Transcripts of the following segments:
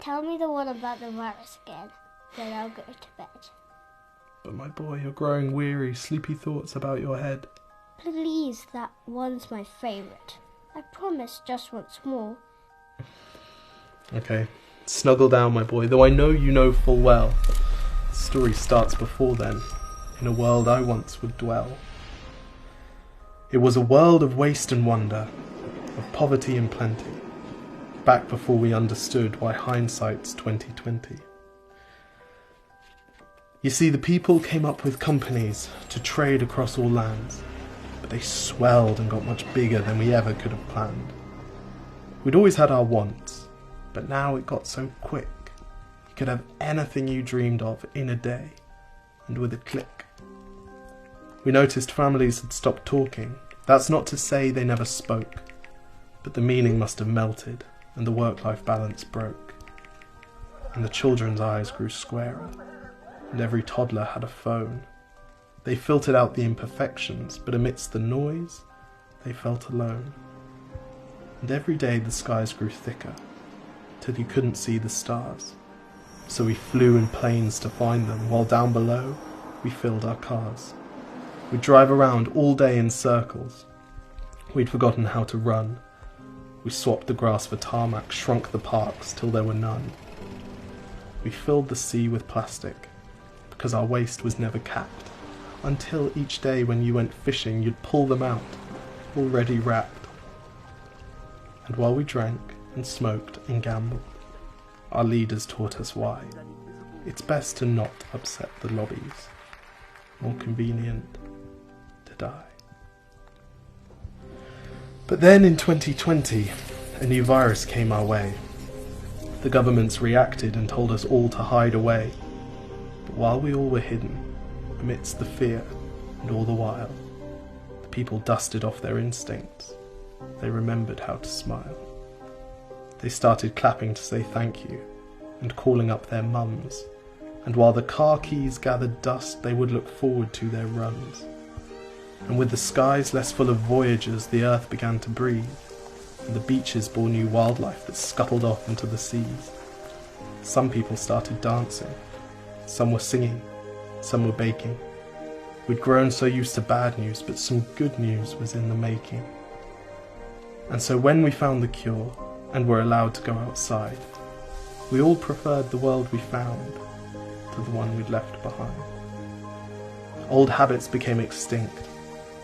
tell me the one about the virus again, then I'll go to bed. But my boy, you're growing weary, sleepy thoughts about your head. Please, that one's my favourite. I promise just once more. Okay, snuggle down, my boy, though I know you know full well. The story starts before then, in a world I once would dwell. It was a world of waste and wonder, of poverty and plenty, back before we understood why hindsight's 2020. You see, the people came up with companies to trade across all lands, but they swelled and got much bigger than we ever could have planned. We'd always had our wants, but now it got so quick. You could have anything you dreamed of in a day, and with a click. We noticed families had stopped talking. That's not to say they never spoke, but the meaning must have melted, and the work-life balance broke. And the children's eyes grew squarer, and every toddler had a phone. They filtered out the imperfections, but amidst the noise, they felt alone. And every day the skies grew thicker, till you couldn't see the stars. So we flew in planes to find them, while down below, we filled our cars. We'd drive around all day in circles. We'd forgotten how to run. We swapped the grass for tarmac, shrunk the parks till there were none. We filled the sea with plastic, because our waste was never capped, until each day when you went fishing you'd pull them out, already wrapped. And while we drank and smoked and gambled, our leaders taught us why. It's best to not upset the lobbies. More convenient to die. But then in 2020, a new virus came our way. The governments reacted and told us all to hide away. But while we all were hidden, amidst the fear and all the while, the people dusted off their instincts. They remembered how to smile. They started clapping to say thank you and calling up their mums. And while the car keys gathered dust, they would look forward to their runs. And with the skies less full of voyagers, the earth began to breathe, and the beaches bore new wildlife that scuttled off into the seas. Some people started dancing, some were singing, some were baking. We'd grown so used to bad news, but some good news was in the making. And so when we found the cure, and were allowed to go outside, we all preferred the world we found to the one we'd left behind. Old habits became extinct,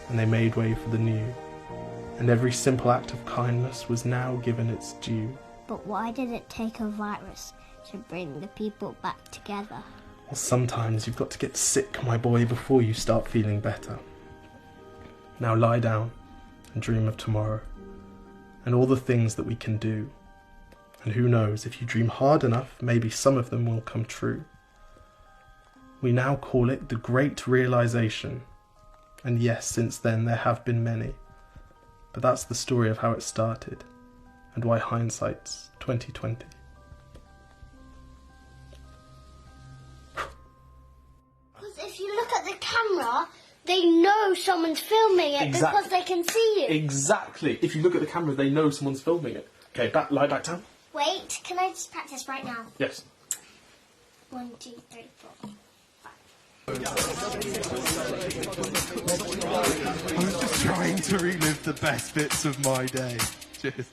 and they made way for the new, and every simple act of kindness was now given its due. But why did it take a virus to bring the people back together? Well, sometimes you've got to get sick, my boy, before you start feeling better. Now lie down and dream of tomorrow, and all the things that we can do. And who knows, if you dream hard enough, maybe some of them will come true. We now call it the Great Realization. And yes, since then there have been many. But that's the story of how it started, and why hindsight's 2020. Because if you look at the camera, they know someone's filming it because they can see you. Exactly. If you look at the camera, they know someone's filming it. Okay, lie back down. Wait, can I just practice right now? Yes. 1, 2, 3, 4. I was just trying to relive the best bits of my day. Cheers.